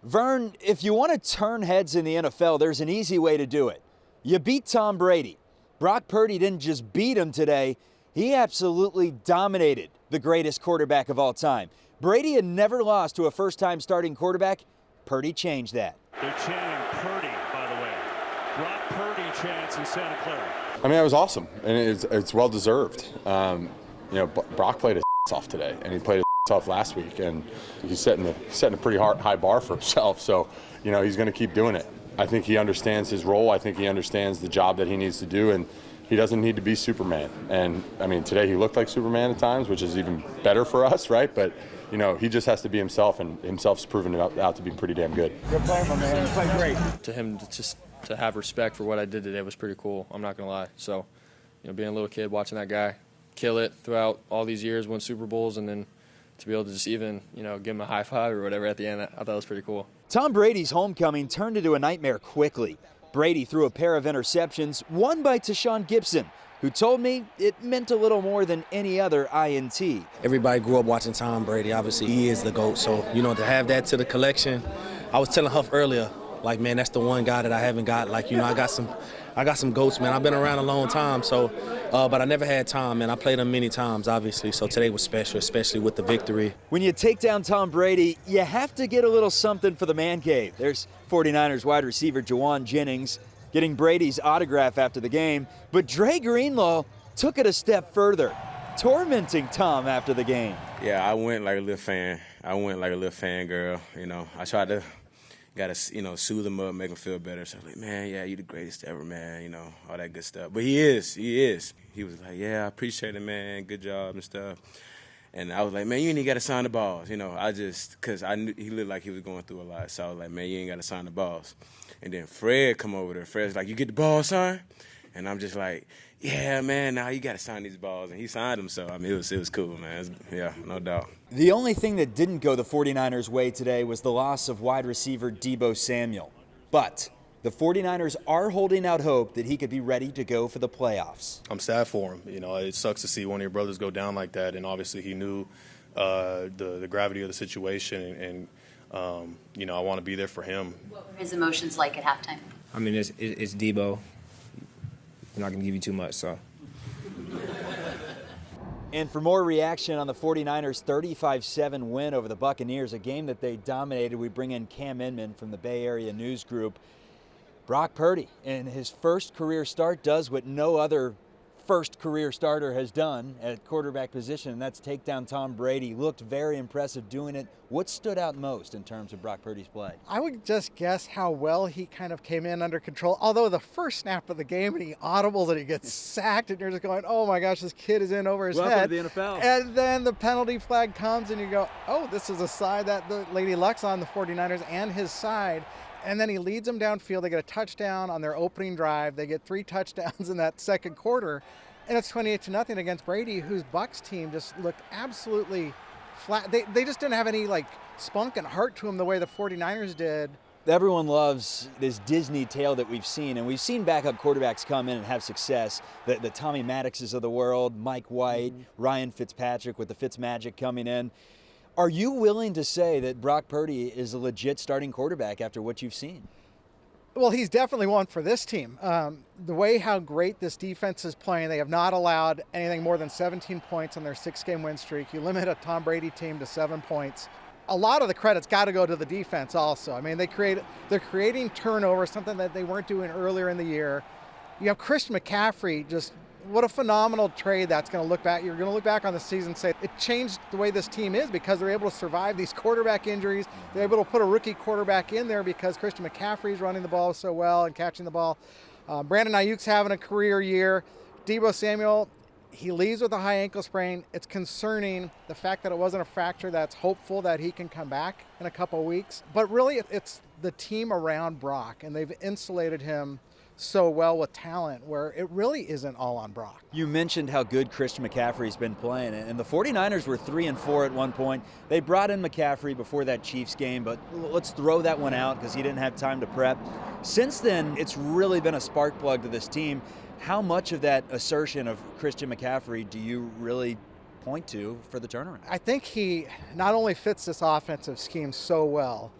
Vern, if you want to turn heads in the NFL, there's an easy way to do it. You beat Tom Brady. Brock Purdy didn't just beat him today, he absolutely dominated the greatest quarterback of all time. Brady had never lost to a first-time starting quarterback. Purdy changed that. They're chanting Purdy, by the way. Brock Purdy chants in Santa Clara. I mean, it was awesome, and it's well-deserved. Brock played his off today, and he played his off last week, and he's setting a pretty high bar for himself. So, he's going to keep doing it. I think he understands his role. I think he understands the job that he needs to do, and he doesn't need to be Superman. And I mean, today he looked like Superman at times, which is even better for us, right? But he just has to be himself, and himself's proven out to be pretty damn good. Good play, my man. You played great. To him, to have respect for what I did today was pretty cool. I'm not gonna lie. So, being a little kid, watching that guy kill it throughout all these years, win Super Bowls, and then to be able to just even, give him a high five or whatever at the end, I thought that was pretty cool. Tom Brady's homecoming turned into a nightmare quickly. Brady threw a pair of interceptions, one by Tashawn Gibson, who told me it meant a little more than any other INT. Everybody grew up watching Tom Brady. Obviously, he is the GOAT. So, to have that to the collection, I was telling Huff earlier, like, man, that's the one guy that I haven't got. Like, I got some GOATs, man. I've been around a long time, so, but I never had Tom, man. I played him many times, obviously, so today was special, especially with the victory. When you take down Tom Brady, you have to get a little something for the man cave. There's 49ers wide receiver Jawan Jennings getting Brady's autograph after the game, but Dre Greenlaw took it a step further, tormenting Tom after the game. Yeah, I went like a little fan. I went like a little fangirl, I tried to soothe him up, make him feel better. So I was like, man, yeah, you the greatest ever, man, all that good stuff. But he is. He was like, yeah, I appreciate it, man, good job and stuff. And I was like, man, you ain't got to sign the balls. Because I knew he looked like he was going through a lot. So I was like, man, you ain't got to sign the balls. And then Fred come over there. Fred's like, you get the ball, son? And I'm just like, yeah, man, now you got to sign these balls. And he signed them. So, I mean, it was cool, man. Yeah, no doubt. The only thing that didn't go the 49ers' way today was the loss of wide receiver Deebo Samuel. But the 49ers are holding out hope that he could be ready to go for the playoffs. I'm sad for him. It sucks to see one of your brothers go down like that. And obviously he knew the gravity of the situation. And I want to be there for him. What were his emotions like at halftime? I mean, it's Deebo. I'm not going to give you too much, so. And for more reaction on the 49ers' 35-7 win over the Buccaneers, a game that they dominated, we bring in Cam Inman from the Bay Area News Group. Brock Purdy, in his first career start, does what no other first career starter has done at quarterback position, and that's take down Tom Brady. Looked very impressive doing it. What stood out most in terms of Brock Purdy's play? I would just guess how well he kind of came in under control. Although the first snap of the game and he audibles and he gets sacked and you're just going, oh my gosh, this kid is in over his head. Welcome to the NFL. And then the penalty flag comes and you go, oh, this is a side that the Lady Luck's on, the 49ers, and his side. And then he leads them downfield. They get a touchdown on their opening drive. They get 3 touchdowns in that second quarter. And it's 28-0 against Brady, whose Bucs team just looked absolutely flat. They just didn't have any, spunk and heart to them the way the 49ers did. Everyone loves this Disney tale that we've seen, and we've seen backup quarterbacks come in and have success. The Tommy Maddoxes of the world, Mike White, Ryan Fitzpatrick with the Fitzmagic coming in. Are you willing to say that Brock Purdy is a legit starting quarterback after what you've seen? Well, he's definitely one for this team. The way how great this defense is playing, they have not allowed anything more than 17 points on their 6-game win streak. You limit a Tom Brady team to 7 points. A lot of the credit's got to go to the defense also. I mean, they're creating turnovers, something that they weren't doing earlier in the year. You have Christian McCaffrey, just what a phenomenal trade that's going to look back. You're going to look back on the season and say it changed the way this team is because they're able to survive these quarterback injuries. They're able to put a rookie quarterback in there because Christian McCaffrey's running the ball so well and catching the ball. Brandon Ayuk's having a career year. Deebo Samuel, he leaves with a high ankle sprain. It's concerning the fact that it wasn't a fracture. That's hopeful that he can come back in a couple of weeks. But really, it's the team around Brock, and they've insulated him so well with talent where it really isn't all on Brock. You mentioned how good Christian McCaffrey's been playing, and the 49ers were 3-4 at one point. They brought in McCaffrey before that Chiefs game, but let's throw that one out because he didn't have time to prep. Since then, it's really been a spark plug to this team. How much of that assertion of Christian McCaffrey do you really point to for the turnaround? I think he not only fits this offensive scheme so well,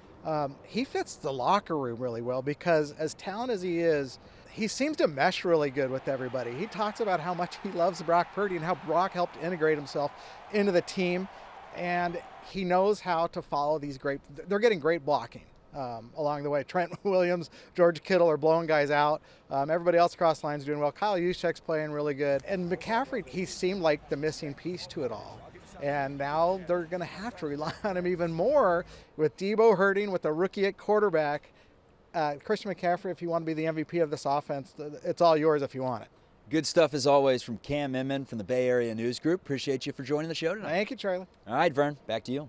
He fits the locker room really well because as talented as he is, he seems to mesh really good with everybody. He talks about how much he loves Brock Purdy and how Brock helped integrate himself into the team. And he knows how to follow these they're getting great blocking along the way. Trent Williams, George Kittle are blowing guys out. Everybody else across the line is doing well. Kyle Juszczyk's playing really good. And McCaffrey, he seemed like the missing piece to it all. And now they're going to have to rely on him even more with Debo hurting, with a rookie at quarterback. Christian McCaffrey, if you want to be the MVP of this offense, it's all yours if you want it. Good stuff as always from Cam Inman from the Bay Area News Group. Appreciate you for joining the show tonight. Thank you, Charlie. All right, Vern, back to you.